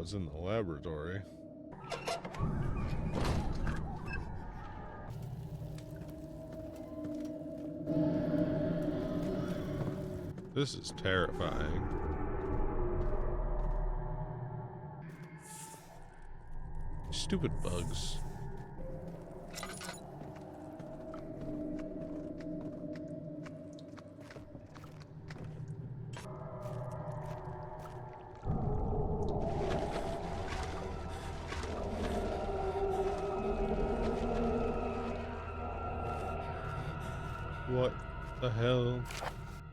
it's in the laboratory. This is terrifying. Stupid bugs. What the hell?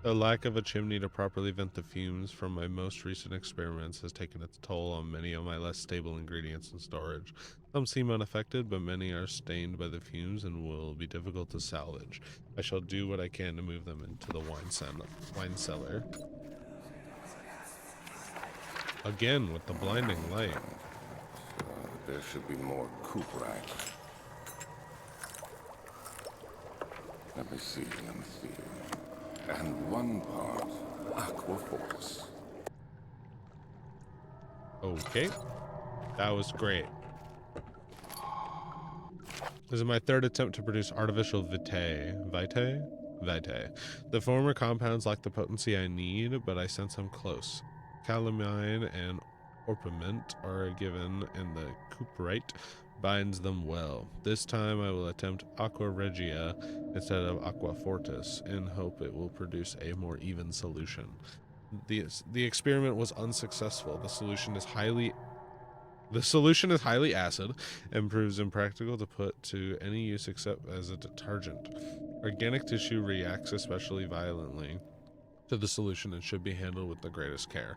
The lack of a chimney to properly vent the fumes from my most recent experiments has taken its toll on many of my less stable ingredients in storage. Some seem unaffected, but many are stained by the fumes and will be difficult to salvage. I shall do what I can to move them into the wine cellar. Again with the blinding light. There should be more cooperite. Let me see. And one part aquaforce. Okay. That was great. This is my third attempt to produce artificial vitae. Vitae. The former compounds lack the potency I need, but I sense I'm close. Calamine and orpiment are given, and the cooperite binds them well. This time I will attempt aqua regia instead of aqua fortis, in hope it will produce a more even solution. The experiment was unsuccessful. The solution is highly acid and proves impractical to put to any use except as a detergent. Organic tissue reacts especially violently to the solution and should be handled with the greatest care.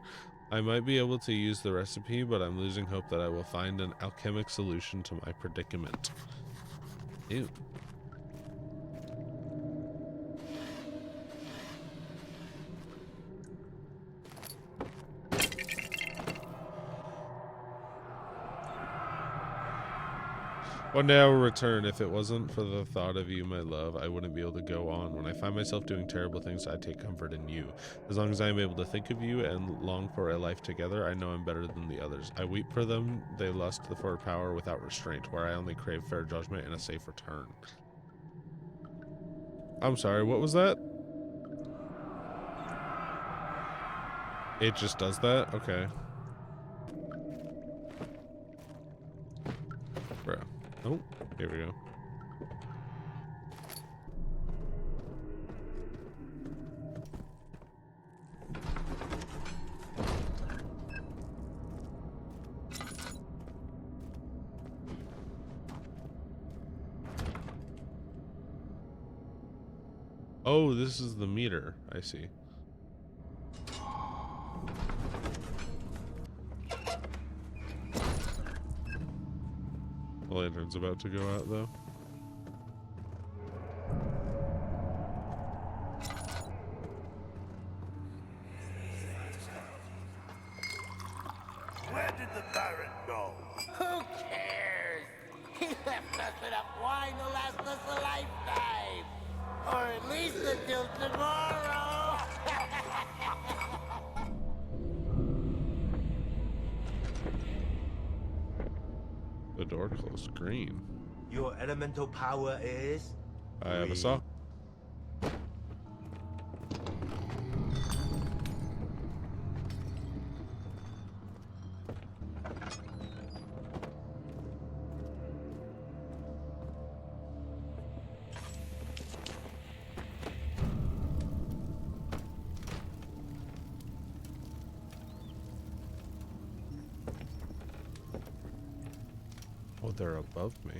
I might be able to use the recipe, but I'm losing hope that I will find an alchemic solution to my predicament. Ew. One day I will return. If it wasn't for the thought of you, my love, I wouldn't be able to go on. When I find myself doing terrible things, I take comfort in you. As long as I am able to think of you and long for a life together, I know I'm better than the others. I weep for them. They lust for power without restraint, where I only crave fair judgment and a safe return. I'm sorry, what was that? It just does that? Okay. Bro. Oh, here we go. Oh, this is the meter. I see. The lantern's about to go out, though. Where did the Baron go? Who cares? He left us enough wine to last us a lifetime. Or at least until tomorrow. The door closed green. Your elemental power is? I have a saw. Oh, they're above me.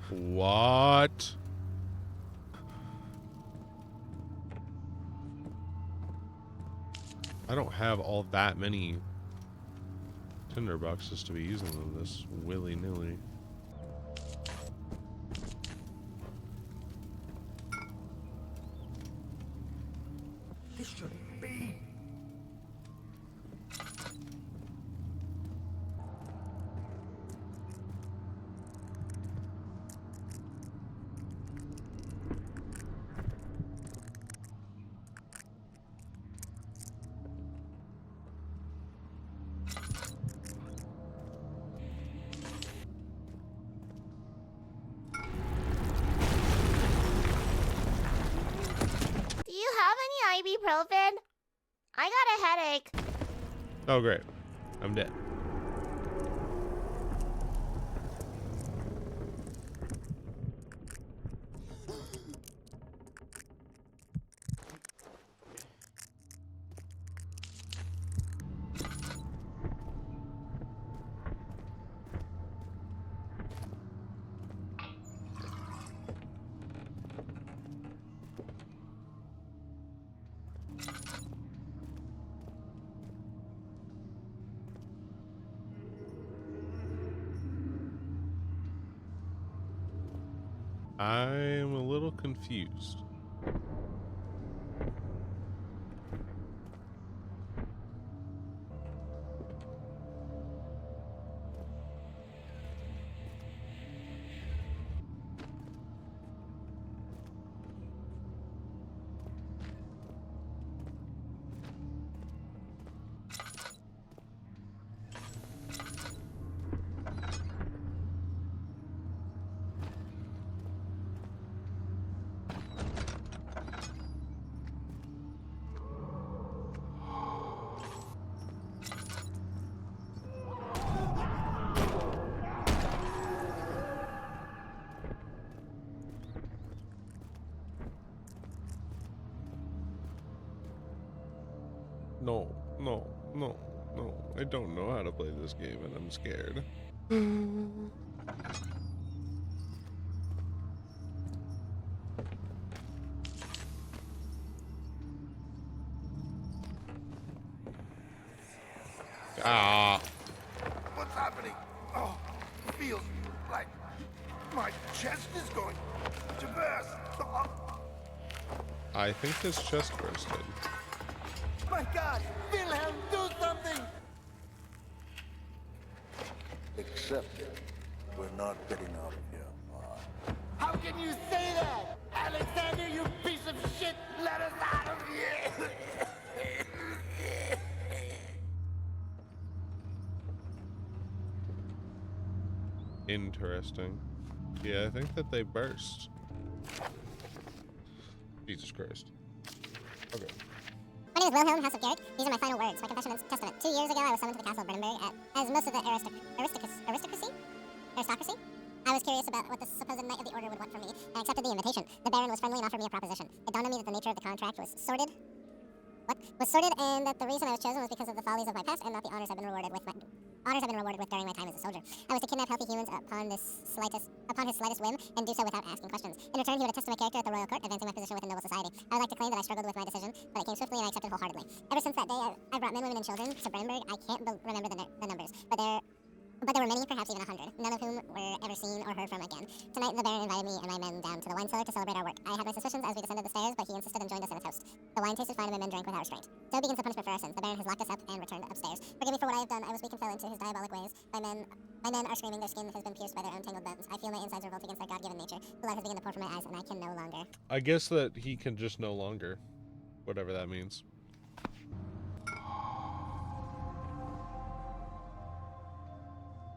What? I don't have all that many tinder boxes to be using on this willy-nilly. ibuprofen? I got a headache. Oh, great. I'm dead. I'm a little confused. No, no, no, no. I don't know how to play this game and I'm scared. Ah, What's happening? Oh, it feels like my chest is going to burst. Oh, I think his chest bursted. my God! Wilhelm, do something! Accept it. We're not getting out of here. How can you say that? Alexander, you piece of shit! Let us out of here! Interesting. Yeah, I think that they burst. Jesus Christ. Okay. My name is Wilhelm, House of Garrick. These are my final words, my confession and testament. 2 years ago, I was summoned to the castle of Brennenburg as most of the aristocracy. I was curious about what the supposed knight of the order would want from me, and accepted the invitation. The Baron was friendly and offered me a proposition. It dawned on me that the nature of the contract was sordid. And that the reason I was chosen was because of the follies of my past and not the honors I've been rewarded with during my time as a soldier. I was to kidnap healthy humans upon his slightest whim, and do so without asking questions. In return, he would attest to my character at the royal court, advancing my position within noble society. I would like to claim that I struggled with my decision, but it came swiftly and I accepted wholeheartedly. Ever since that day, I brought men, women, and children to Brennenburg. I can't remember the numbers, but there were many, perhaps even 100, none of whom were ever seen or heard from again. Tonight, the Baron invited me and my men down to the wine cellar to celebrate our work. I had my suspicions as we descended the stairs, but he insisted and joined us in a toast. The wine tasted fine and my men drank without restraint. So begins the punishment for our sins. The Baron has locked us up and returned upstairs. Forgive me for what I have done. I was weak and fell into his diabolic ways. My men are screaming. Their skin has been pierced by their own tangled bones. I feel my insides revolt against their God-given nature. Blood has begun to pour from my eyes, and I can no longer. I guess that he can just no longer. Whatever that means.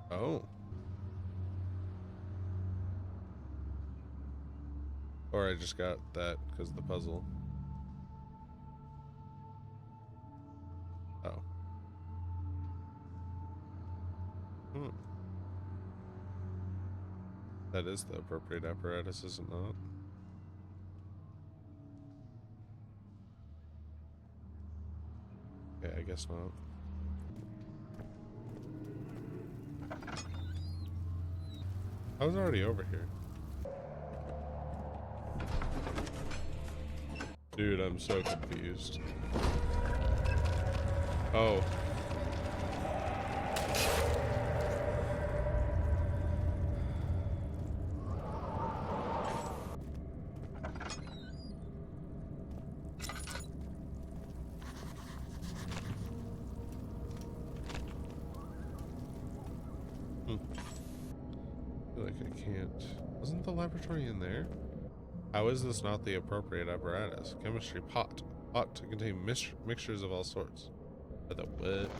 Oh. Or I just got that because of the puzzle. Oh. Hmm. That is the appropriate apparatus, is it not? Okay, I guess not. I was already over here. Dude, I'm so confused. Oh. I feel like I can't. Wasn't the laboratory in there? How is this not the appropriate apparatus? Chemistry pot. Pot to contain mixtures of all sorts. But the what?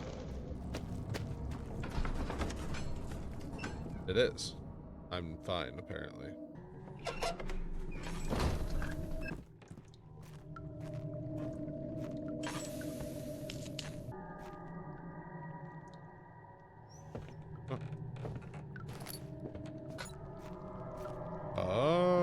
It is. I'm fine, apparently. Oh. Oh.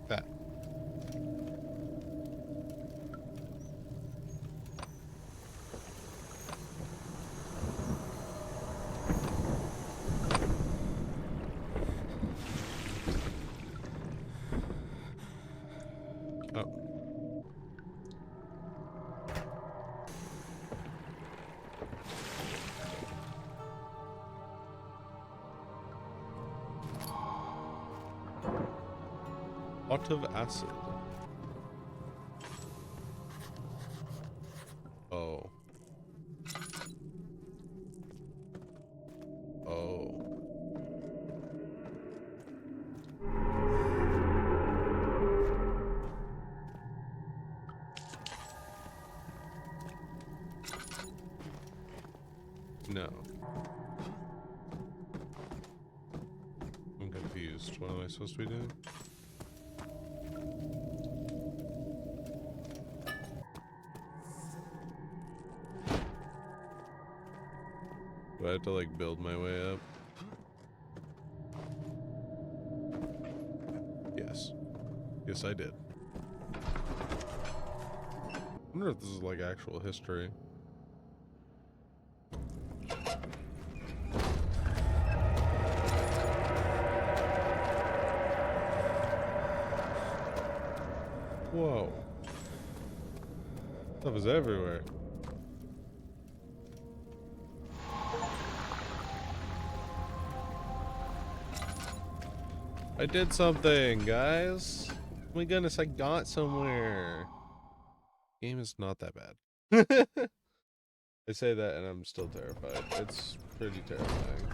That. Oh. Pot of acid. Oh. Oh. No. I'm confused. What am I supposed to be doing? Do I have to like build my way up? Yes. Yes, I did. I wonder if this is like actual history. Whoa. Stuff is everywhere. I did something, guys. Oh my goodness, I got somewhere. Game is not that bad. I say that and I'm still terrified. It's pretty terrifying.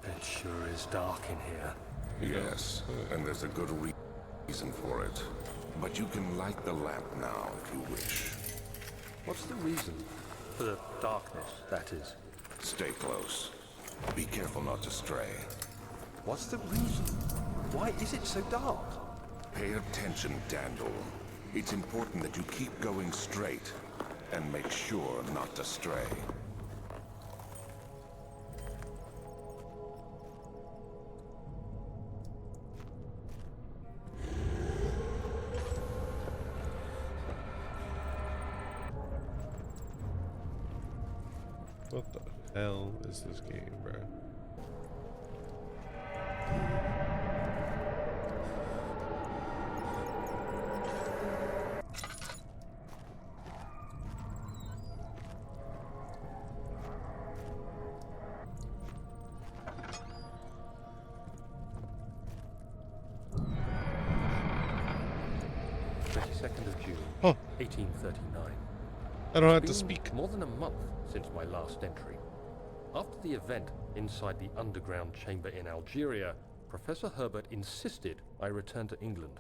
It sure is dark in here. Yes, and there's a good reason for it. But you can light the lamp now if you wish. What's the reason? For the darkness, that is. Stay close. Be careful not to stray. What's the reason? Why is it so dark? Pay attention, Dandel. It's important that you keep going straight and make sure not to stray. What the hell is this game, bro? June, Oh. 1839. I don't have It's to been speak. more than a month since my last entry. After the event inside the underground chamber in Algeria, Professor Herbert insisted I return to England.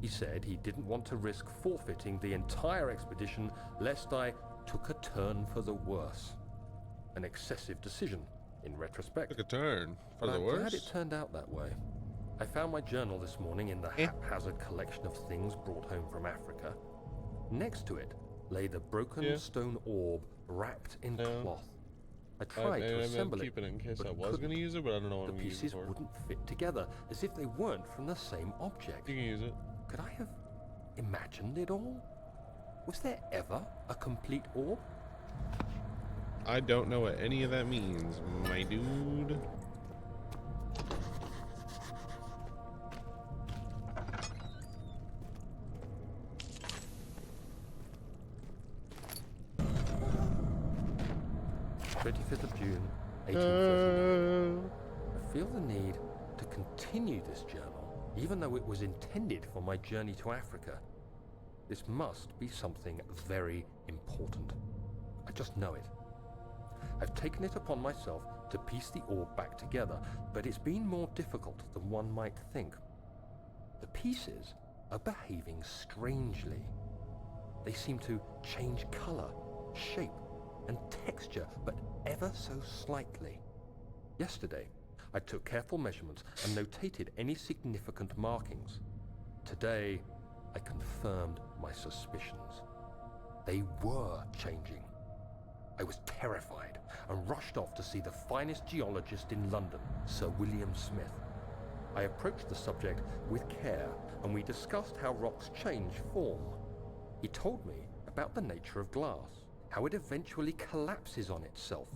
He said he didn't want to risk forfeiting the entire expedition lest I took a turn for the worse. An excessive decision, in retrospect. Took a turn for But the I'm worse. glad it turned out that way. I found my journal this morning in the haphazard collection of things brought home from Africa. Next to it lay the broken stone orb wrapped in cloth. I tried to assemble keep it in case but I was couldn't. going to use it, but I don't know what The I'm going to use it pieces for. wouldn't fit together, as if they weren't from the same object. You can use it. Could I have imagined it all? Was there ever a complete orb? I don't know what any of that means, my dude. June 1839. I feel the need to continue this journal even though it was intended for my journey to Africa. This must be something very important. I just know it. I've taken it upon myself to piece the orb back together, but it's been more difficult than one might think. The pieces are behaving strangely. They seem to change color, shape, and texture, but ever so slightly. Yesterday, I took careful measurements and notated any significant markings. Today, I confirmed my suspicions. They were changing. I was terrified and rushed off to see the finest geologist in London, Sir William Smith. I approached the subject with care, and we discussed how rocks change form. He told me about the nature of glass, how it eventually collapses on itself,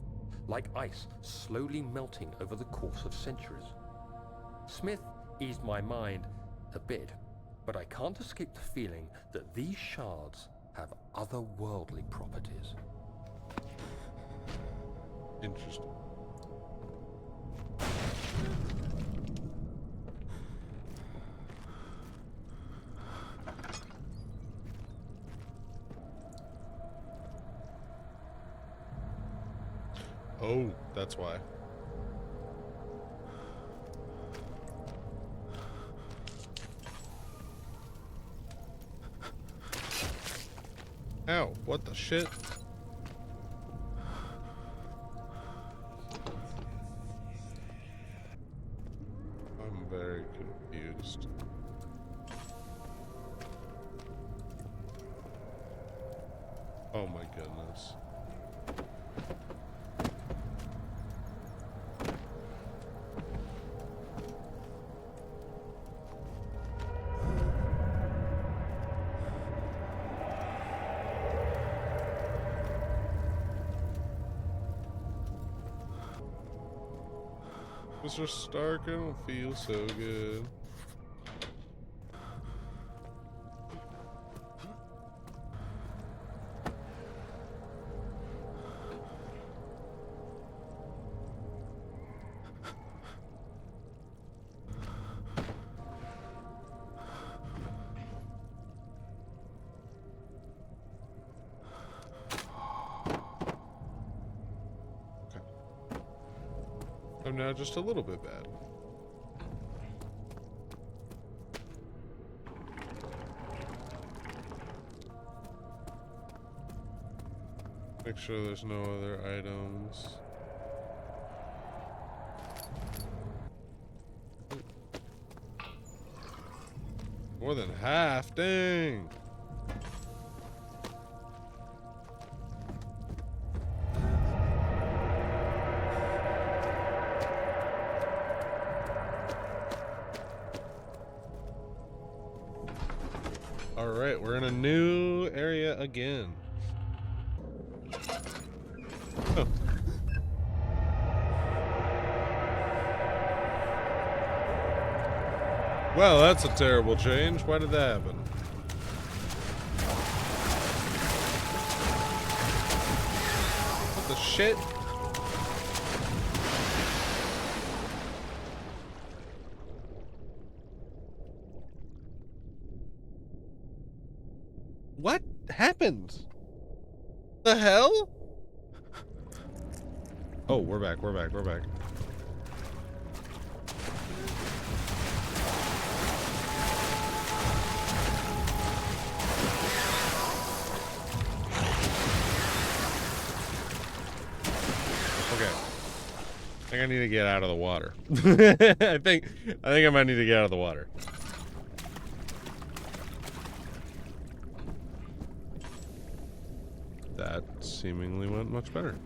like ice slowly melting over the course of centuries. Smith eased my mind a bit, but I can't escape the feeling that these shards have otherworldly properties. Interesting. Oh, that's why. Ow, what the shit? I'm very confused. Oh my goodness. Mr. Stark, I don't feel so good. I'm now just a little bit bad. Make sure there's no other items. More than half, dang! Alright, we're in a new area again. Oh. Well, that's a terrible change. Why did that happen? What the shit? What happened? The hell? Oh, we're back, we're back, we're back. Okay. I think I need to get out of the water. I think I might need to get out of the water. That seemingly went much better.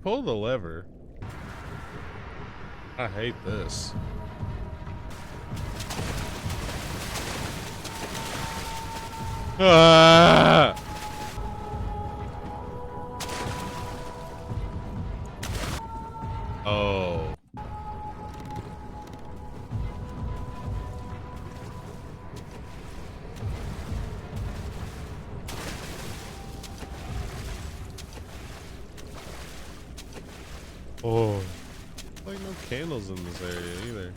pull the lever. I hate this. Ah! Oh. Oh. Like no candles in this area either.